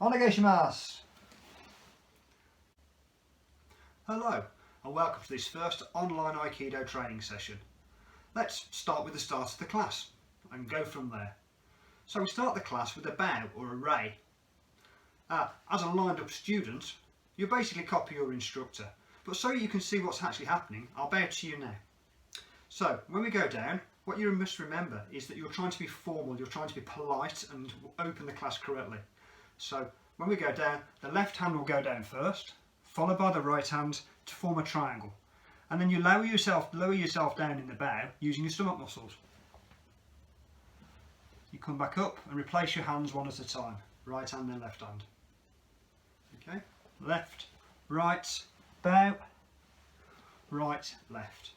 Onegaishimasu. Hello and welcome to this first online Aikido training session. Let's start with the start of the class and go from there. So we start the class with a bow or a rei. As a lined up student, you basically copy your instructor, but so you can see what's actually happening, I'll bow to you now. So when we go down, what you must remember is that you're trying to be formal, you're trying to be polite and open the class correctly. So when we go down, the left hand will go down first, followed by the right hand to form a triangle. And then you lower yourself down in the bow using your stomach muscles. You come back up and replace your hands one at a time, right hand then left hand. Okay, left, right, bow, right, left.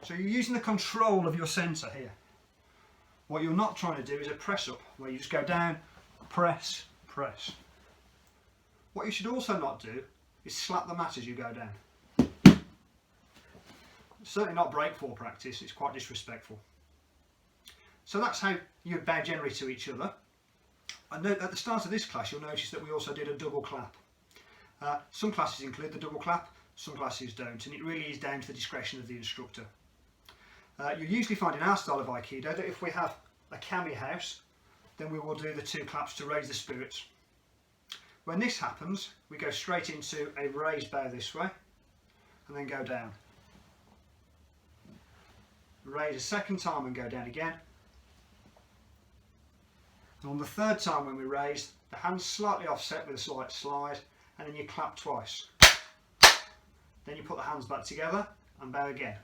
So you're using the control of your sensor here. What you're not trying to do is a press up, where you just go down, press, press. What you should also not do is slap the mat as you go down. It's certainly not breakfall practice, it's quite disrespectful. So that's how you bow generally to each other. And at the start of this class you'll notice that we also did a double clap. Some classes include the double clap, some classes don't, and it really is down to the discretion of the instructor. You usually find in our style of Aikido that if we have a kami house, then we will do the two claps to raise the spirits. When this happens, we go straight into a raised bow this way, and then go down. Raise a second time and go down again. And on the third time when we raise, the hands slightly offset with a slight slide, and then you clap twice. Then you put the hands back together and bow again.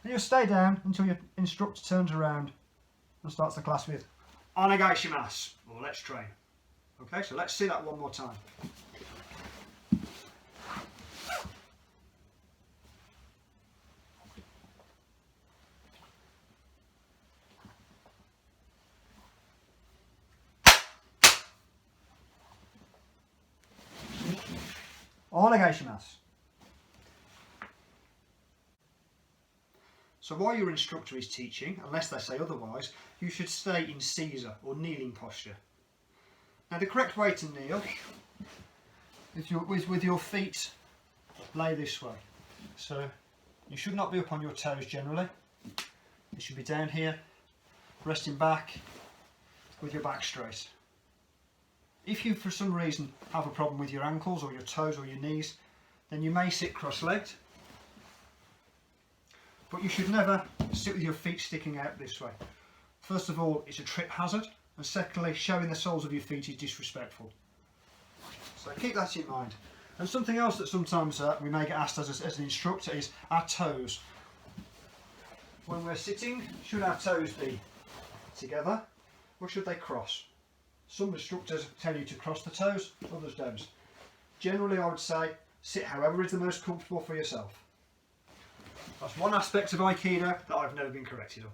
And you'll stay down until your instructor turns around and starts the class with Onegaishimasu, or let's train. Okay, so let's see that one more time. Onegaishimasu. So while your instructor is teaching, unless they say otherwise, you should stay in seiza or kneeling posture. Now the correct way to kneel is with your feet lay this way. So you should not be up on your toes generally. You should be down here, resting back with your back straight. If you for some reason have a problem with your ankles or your toes or your knees, then you may sit cross-legged. But you should never sit with your feet sticking out this way. First of all, it's a trip hazard, and secondly, showing the soles of your feet is disrespectful. So keep that in mind. And something else that sometimes we may get asked as an instructor is our toes. When we're sitting, should our toes be together or should they cross? Some instructors tell you to cross the toes, others don't. Generally I would say sit however is the most comfortable for yourself. That's one aspect of Aikido that I've never been corrected on.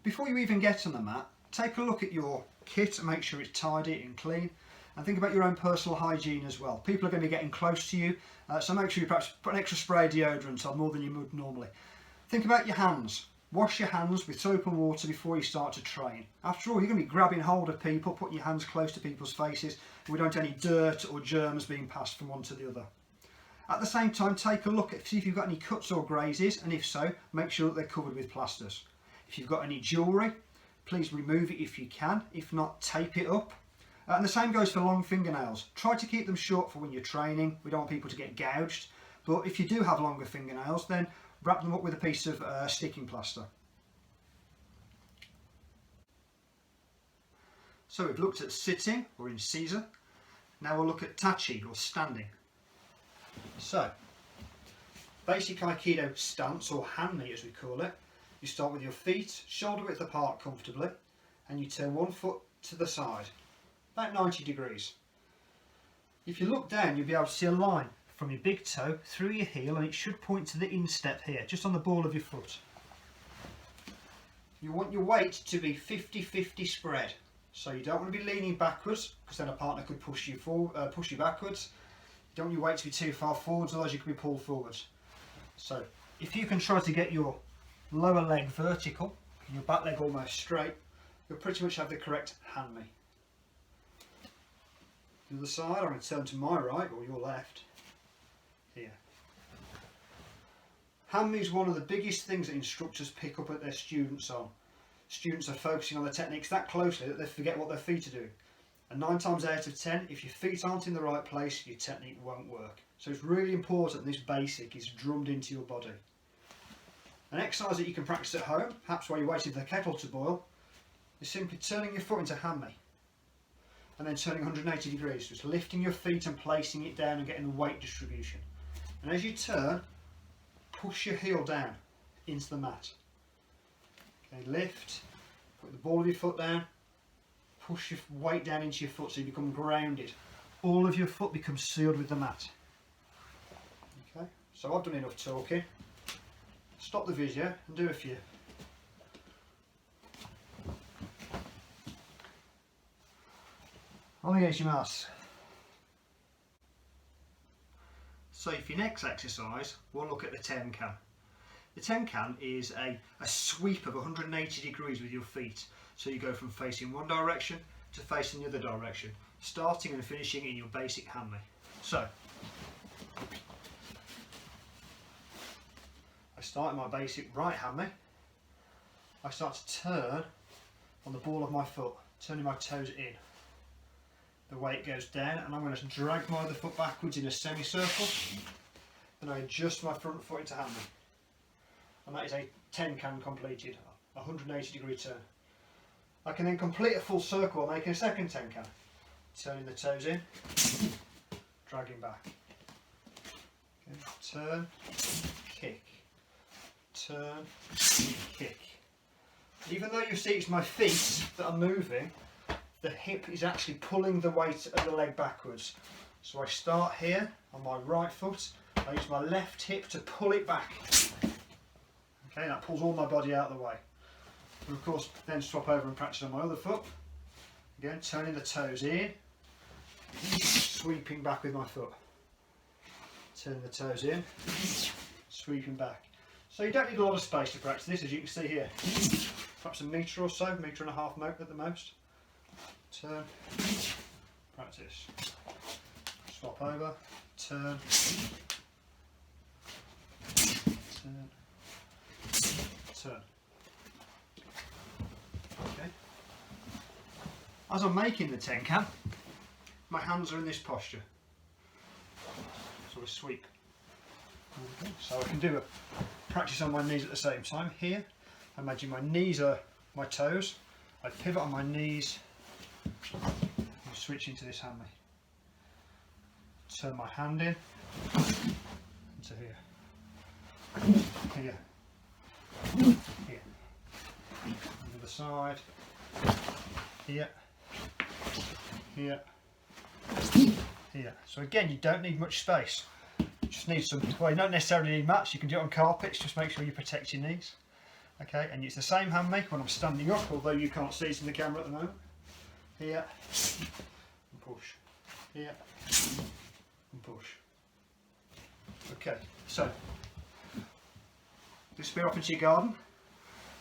Before you even get on the mat, take a look at your kit and make sure it's tidy and clean, and think about your own personal hygiene as well. People are going to be getting close to you, so make sure you perhaps put an extra spray of deodorant on, more than you would normally. Think about your hands. Wash your hands with soap and water before you start to train. After all, you're going to be grabbing hold of people, putting your hands close to people's faces, and we don't want any dirt or germs being passed from one to the other. At the same time, take a look at see if you've got any cuts or grazes, and if so, make sure that they're covered with plasters. If you've got any jewellery, please remove it if you can. If not, tape it up. And the same goes for long fingernails. Try to keep them short for when you're training. We don't want people to get gouged. But if you do have longer fingernails, then wrap them up with a piece of sticking plaster. So we've looked at sitting or in seiza. Now we'll look at tachi or standing. So, basic Aikido stance, or hanmi as we call it. You start with your feet shoulder width apart comfortably, and you turn one foot to the side, about 90 degrees. If you look down, you'll be able to see a line from your big toe through your heel, and it should point to the instep here, just on the ball of your foot. You want your weight to be 50-50 spread, so you don't want to be leaning backwards, because then a partner could push you backwards. You don't want your weight to be too far forwards, otherwise you could be pulled forwards. So if you can try to get your lower leg vertical and your back leg almost straight, you'll pretty much have the correct hanmi. The other side, I'm going to turn to my right or your left. Here. Hanmi is one of the biggest things that instructors pick up at their students on. Students are focusing on the techniques that closely that they forget what their feet are doing. And 9 times out of 10, if your feet aren't in the right place, your technique won't work. So it's really important this basic is drummed into your body. An exercise that you can practice at home, perhaps while you're waiting for the kettle to boil, is simply turning your foot into hanmi and then turning 180 degrees. Just lifting your feet and placing it down and getting the weight distribution. And as you turn, push your heel down into the mat. Okay, lift, put the ball of your foot down, push your weight down into your foot so you become grounded. All of your foot becomes sealed with the mat. Okay, so I've done enough talking. Stop the video and do a few. Onegaishimasu. So for your next exercise, we'll look at the tenkan. The tenkan is a sweep of 180 degrees with your feet. So you go from facing one direction to facing the other direction, starting and finishing in your basic hanmi. So, I start in my basic right hanmi. I start to turn on the ball of my foot, turning my toes in. The weight goes down and I'm going to drag my other foot backwards in a semicircle. Then I adjust my front foot into hanmi. And that is a tenkan completed, 180 degree turn. I can then complete a full circle by making a second tenkan. Turning the toes in, dragging back. Okay. Turn, kick, turn, kick. Even though you see it's my feet that are moving, the hip is actually pulling the weight of the leg backwards. So I start here on my right foot, I use my left hip to pull it back. Okay, that pulls all my body out of the way. And of course, then swap over and practice on my other foot. Again, turning the toes in, sweeping back with my foot. Turning the toes in, sweeping back. So you don't need a lot of space to practice this, as you can see here. Perhaps a metre or so, metre and a half at the most. Turn, practice. Swap over, turn, turn, turn. Okay. As I'm making the tenkan, my hands are in this posture. Sort of sweep. Okay. So I can do a practice on my knees at the same time. Here, imagine my knees are my toes. I pivot on my knees and switch into this hanmi. Turn my hand in into here. Here. Here. On the other side. Here. Here. Here. So again, you don't need much space. You just need some, well, you don't necessarily need much. You can do it on carpets, just make sure you protect your knees. Okay, and it's the same hanmi when I'm standing up, although you can't see it in the camera at the moment. Here, and push. Here, and push. Okay, so disappear off into your garden,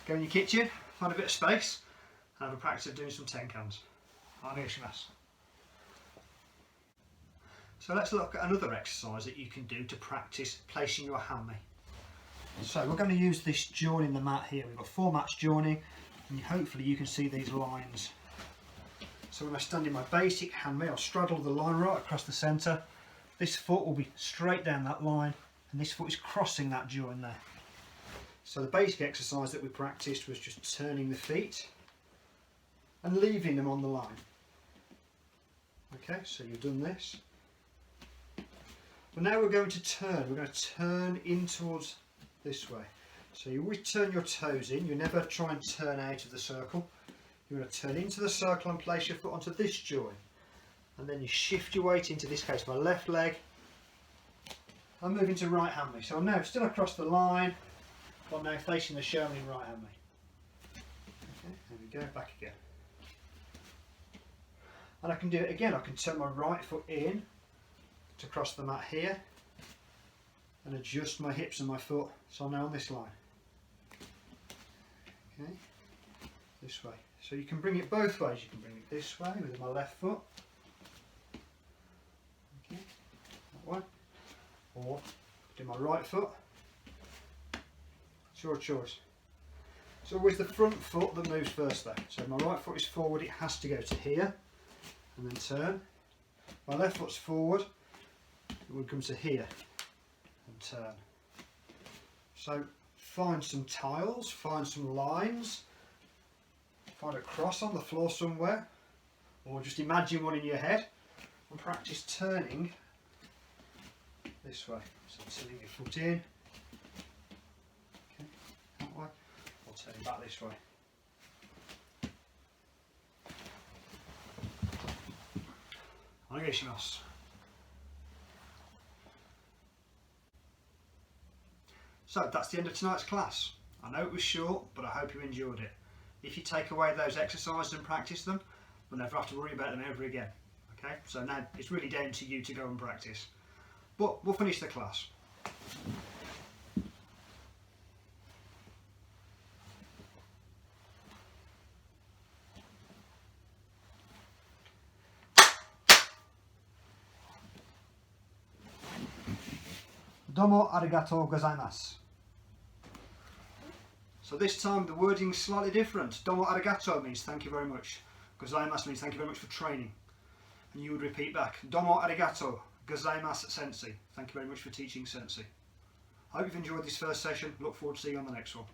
go in your kitchen, find a bit of space, and have a practice of doing some tenkans. Onegaishimasu. So let's look at another exercise that you can do to practice placing your hanmi. So we're going to use this join in the mat here. We've got 4 mats joining, and hopefully you can see these lines. So when I stand in my basic hanmi, I'll straddle the line right across the centre. This foot will be straight down that line, and this foot is crossing that join there. So the basic exercise that we practiced was just turning the feet and leaving them on the line. Okay, so you've done this. But now we're going to turn. We're going to turn in towards this way. So you always turn your toes in. You never try and turn out of the circle. You're going to turn into the circle and place your foot onto this join. And then you shift your weight into, this case, my left leg. I'm moving to right hanmi. So I'm now still across the line, but I'm now facing the shown in right hanmi. Okay, there we go, back again. And I can do it again. I can turn my right foot in to cross the mat here and adjust my hips and my foot, so I'm now on this line. Okay, this way. So you can bring it both ways. You can bring it this way with my left foot, my right foot. It's your choice. It's always the front foot that moves first though. So if my right foot is forward, it has to go to here and then turn. My left foot's forward, it would come to here and turn. So find some tiles, find some lines, find a cross on the floor somewhere, or just imagine one in your head and practice turning this way. So turning your foot in, okay, that way, or turning back this way. Onegaishimasu. So that's the end of tonight's class. I know it was short, but I hope you enjoyed it. If you take away those exercises and practice them, we'll never have to worry about them ever again. Okay, so now it's really down to you to go and practice. But we'll finish the class. Domo arigatou gozaimasu. So this time the wording's slightly different. Domo arigato means thank you very much. Gozaimasu means thank you very much for training. And you would repeat back, Domo arigato gozaimasu sensei. Thank you very much for teaching sensei. I hope you've enjoyed this first session. Look forward to seeing you on the next one.